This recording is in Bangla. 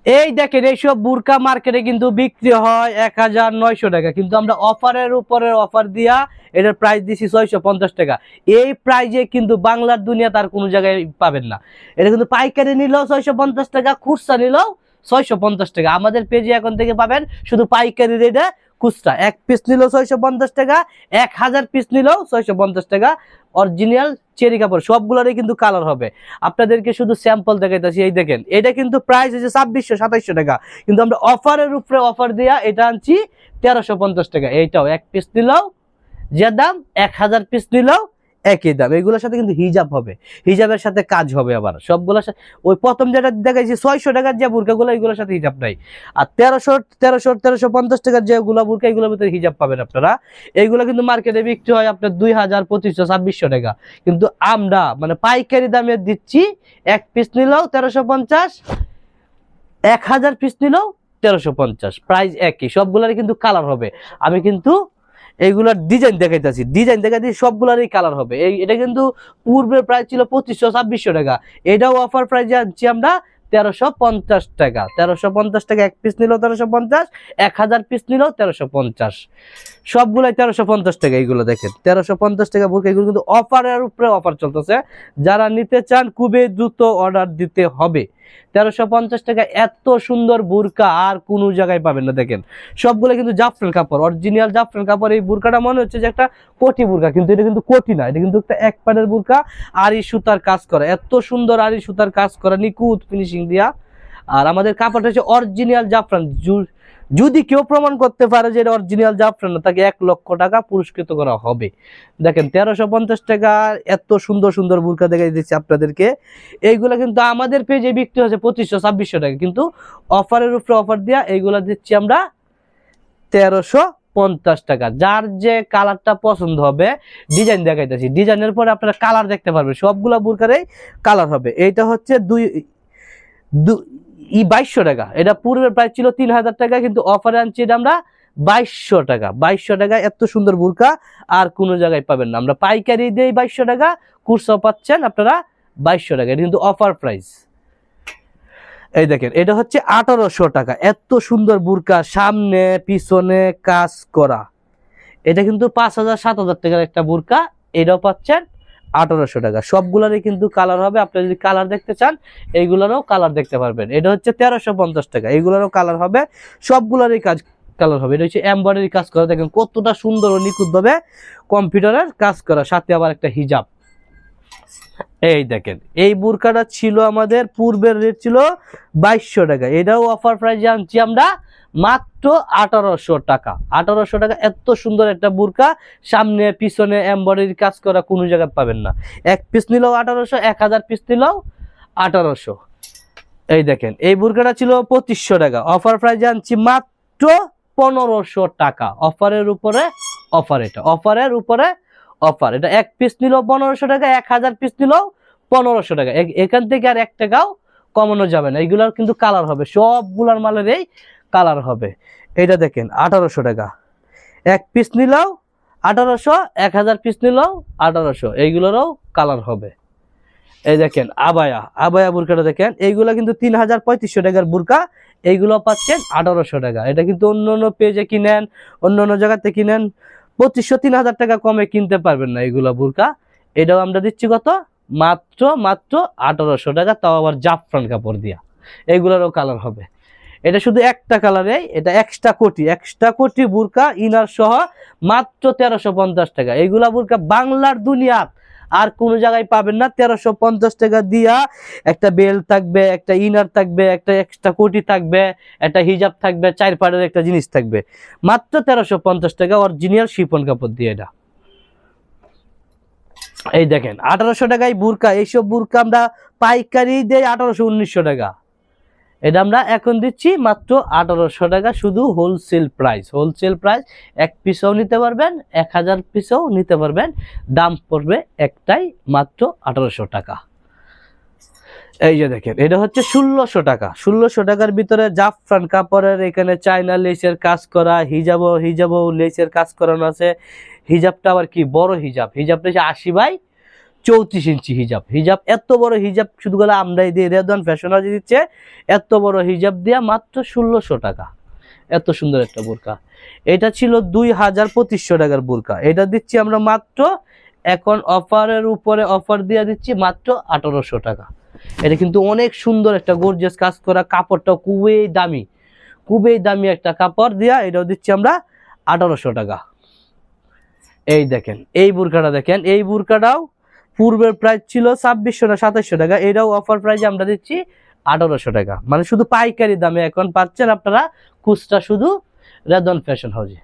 এই দেখেন এইসব বুরকা মার্কেটে কিন্তু বিক্রি হয় 1900 টাকা, কিন্তু আমরা অফারের উপরে অফার দিয়া এটার প্রাইস দিছি 650 টাকা। এই প্রাইজে কিন্তু বাংলার দুনিয়া তার কোনো জায়গায় পাবেন না। এটা কিন্তু পাইকারি নিলেও 650 টাকা, খুচরা নিলেও 650 টাকা। আমাদের পেজে এখন থেকে পাবেন শুধু পাইকারি রেটে খুচরা। 1 পিস নিলেও 650 টাকা, 1000 পিস নিলেও 650 টাকা। অরিজিনাল চেরি কাপড়, সবগুলোরই কিন্তু কালার হবে। আপনাদেরকে শুধু স্যাম্পল দেখাইতেছি। এই দেখেন, এটা কিন্তু প্রাইস হচ্ছে 2600-2700 টাকা, কিন্তু আমরা অফারের উপরে অফার দিয়া এটা আনছি 1350 টাকা। এইটাও 1 পিস নিলেও যে দাম, 1000 পিস নিলেও একই দাম। এইগুলোর সাথে কিন্তু হিজাব হবে, হিজাবের সাথে কাজ হবে। আবার সবগুলোর সাথে ওই প্রথম যেটা দেখাইছি 600 টাকার যে বুরকাগুলো, এগুলোর সাথে হিজাব নাই। আর 1350 টাকার যেগুলো বুরকা, এগুলোর ভিতরে হিজাব পাবেন আপনারা। এইগুলো কিন্তু মার্কেটে বিক্রি হয় আপনার 2000, 2500, 2600 টাকা, কিন্তু আমরা মানে পাইকারি দামে দিচ্ছি। 1 পিস নিলেও 1350, 1000 পিস নিলেও 1350, প্রাইস একই। সবগুলোরই কিন্তু কালার হবে। আমি কিন্তু এইগুলার ডিজাইন দেখাইতেছি, ডিজাইন দেখাইতেছি, সবগুলারই কালার হবে। এটা কিন্তু পূর্বের প্রাইস ছিল 2500-2600 টাকা, এটাও অফার প্রাইসে আনছি আমরা 1350 টাকা। 1350 টাকা 1 পিস নিলেও 1350, 1000 পিস নিলেও 1350, সবগুলাই 1350 টাকা। এইগুলো দেখেন 1350 টাকা বুরকা, এগুলো কিন্তু অফারের উপরে অফার চলতেছে। যারা নিতে চান খুবই দ্রুত অর্ডার দিতে হবে। 1350 টাকা এত সুন্দর বুরকা আর কোনো জায়গায় পাবেন না। দেখেন সবগুলো কিন্তু জাফরান কাপড়, অরিজিনাল জাফরান কাপড়। এই বুরকাটা মনে হচ্ছে যে একটা কোটি বুরকা, কিন্তু এটা কিন্তু কোটি না, এটা কিন্তু একটা এক পাড়ের বুরকা। আরি সুতার কাজ করা, এত সুন্দর আরি সুতার কাজ করা, নিখুঁত ফিনিশিং দিয়া। আর আমাদের কাপড়টা হচ্ছে অরিজিনাল জাফরান। যদি কেউ প্রমাণ করতে পারে যে এটা অরিজিনাল জাফরান না, তাকে 1,00,000 টাকা পুরস্কৃত করা হবে। দেখেন 1350 টাকা এত সুন্দর সুন্দর বুরকা দেখাই দিচ্ছি আপনাদেরকে। এইগুলা কিন্তু আমাদের পেজে বিক্রি হচ্ছে 2500-2600 টাকা, কিন্তু অফারের উপরে অফার দিয়া এইগুলা দিচ্ছি আমরা 1350 টাকা। যার যে কালারটা পছন্দ হবে, ডিজাইন দেখাইতেছি, ডিজাইনের পরে আপনারা কালার দেখতে পারবেন। সবগুলা বুরকারই কালার হবে। এইটা হচ্ছে 2200 টাকা। এটা পূর্বের প্রাইস ছিল 3000 টাকা, কিন্তু অফারে আনছি এটা আমরা 2200 টাকা। 2200 টাকা এত সুন্দর বুরকা আর কোনো জায়গায় পাবেন না। আমরা পাইকারি দিই 2200 টাকা, খুচরা পাচ্ছেন আপনারা 2200 টাকা। এটা কিন্তু অফার প্রাইস। এই দেখেন এটা হচ্ছে 1800 টাকা, এত সুন্দর বুরকা, সামনে পিছনে কাজ করা। এটা কিন্তু 5000-7000 টাকার একটা বুরকা, এটাও পাচ্ছেন 1800 টাকা। সবগুলারই কিন্তু কালার হবে। আপনি যদি কালার দেখতে চান, এইগুলারও কালার দেখতে পারবেন। এটা হচ্ছে 1350 টাকা, এইগুলারও কালার হবে, সবগুলারই কালার হবে। এটা হচ্ছে এমব্রয়ডারি কাজ করা। দেখেন কতটা সুন্দর ও নিখুঁত ভাবে কম্পিউটারের কাজ করা, সাথে আবার একটা হিজাব। এই দেখেন এই বুরকাটা ছিল আমাদের পূর্বের রেট ছিল 2200 টাকা, এটাও অফার প্রাইসে আনছি আমরা মাত্র 1800 টাকা। 1800 টাকা এত সুন্দর একটা বুরকা, সামনে পিছনে এমব্রয়ডারি কাজ করা, কোনো জায়গায় পাবেন না। 1 পিস নিলেও 1800, 1000 পিস নিলেও 1800। এই দেখেন এই বুরকাটা ছিল 2500 টাকা, অফার প্রাইসে আনছি মাত্র 1500 টাকা। অফারের উপরে অফার, এটা অফারের উপরে অফার। এটা 1 পিস নিলেও 1500 টাকা, 1000 পিস নিলেও 1500 টাকা। এখান থেকে আর 1 টাকাও কমানো যাবে না। এইগুলার কিন্তু কালার হবে, সবগুলার মালের এই কালার হবে। এটা দেখেন 1800 টাকা, 1 পিস নিলেও 1800, 1000 পিস নিলেও 1800। এইগুলোরও কালার হবে। এই দেখেন আবায়া, আবায়া বুরকাটা দেখেন, এইগুলা কিন্তু 3500-3500 টাকার বুরকা, এইগুলো পাচ্ছেন 1800 টাকা। এটা কিন্তু অন্য অন্য পেজে কিনেন, অন্য অন্য জায়গাতে কিনেন 2500-3000 টাকা কমে কিনতে পারবেন না এইগুলা বুরকা। এটাও আমরা দিচ্ছি কত, মাত্র 1800 টাকা, তাও আবার জাফরান কাপড় দিয়া। এইগুলারও কালার হবে। এটা শুধু একটা কালারে, এটা এক্সট্রা কোটি বুরকা ইনার সহ মাত্র 1350 টাকা। এইগুলা বুরকা বাংলার দুনিয়ার আর কোন জায়গায় পাবেন না। 1350 টাকা দিয়া একটা বেল থাকবে, একটা ইনার থাকবে, একটা এক্সট্রা কোটি থাকবে, একটা হিজাব থাকবে, 4 পাড়ের একটা জিনিস থাকবে, মাত্র 1350 টাকা অরিজিনাল শিফন কাপড় দিয়ে। এটা এই দেখেন 1800 টাকায় বুরকা। এইসব বুরকা আমরা পাইকারি দেই 1800-1900 টাকা, এটা আমরা এখন দিচ্ছি মাত্র 1800 টাকা, শুধু হোলসেল প্রাইস। হোলসেল প্রাইস 1 পিসও নিতে পারবেন, 1000 পিসও নিতে পারবেন, দাম পড়বে একটাই মাত্র 1800 টাকা। এই যে দেখেন এটা হচ্ছে 1600 টাকা। 1600 টাকার ভিতরে জাফরান কাপড়ের এখানে চায়না লেসের কাজ করা, হিজাবও লেসের কাজ করানো আছে। হিজাবটা আবার কি বড় হিজাব, হিজাবটা হচ্ছে 80 বাই 34 ইঞ্চি হিজাব। হিজাব এত বড় হিজাব শুধু গেলে আমরাই দিই, রেদওয়ান ফ্যাশন হাউস দিচ্ছে এত বড় হিজাব দিয়া মাত্র 1600 টাকা। এত সুন্দর একটা বোরকা। এটা ছিল 2200 টাকার বোরকা, এটা দিচ্ছি আমরা মাত্র এখন অফারের উপরে অফার দিয়ে দিচ্ছি মাত্র 1800 টাকা। এটা কিন্তু অনেক সুন্দর একটা গর্জিয়াস কাজ করা, কাপড়টা খুবই দামি একটা কাপড় দিয়া এটাও দিচ্ছি আমরা 1800 টাকা। এই দেখেন এই বোরকাটা দেখেন, এই বোরকাটাও পূর্বের প্রাইস ছিল 2600 না 2700 টাকা, এটাও অফার প্রাইসে আমরা দিচ্ছি 1800 টাকা। মানে শুধু পাইকারি দামে এখন পাচ্ছেন আপনারা খুচরা শুধু রেদওয়ান ফ্যাশন হাউসে।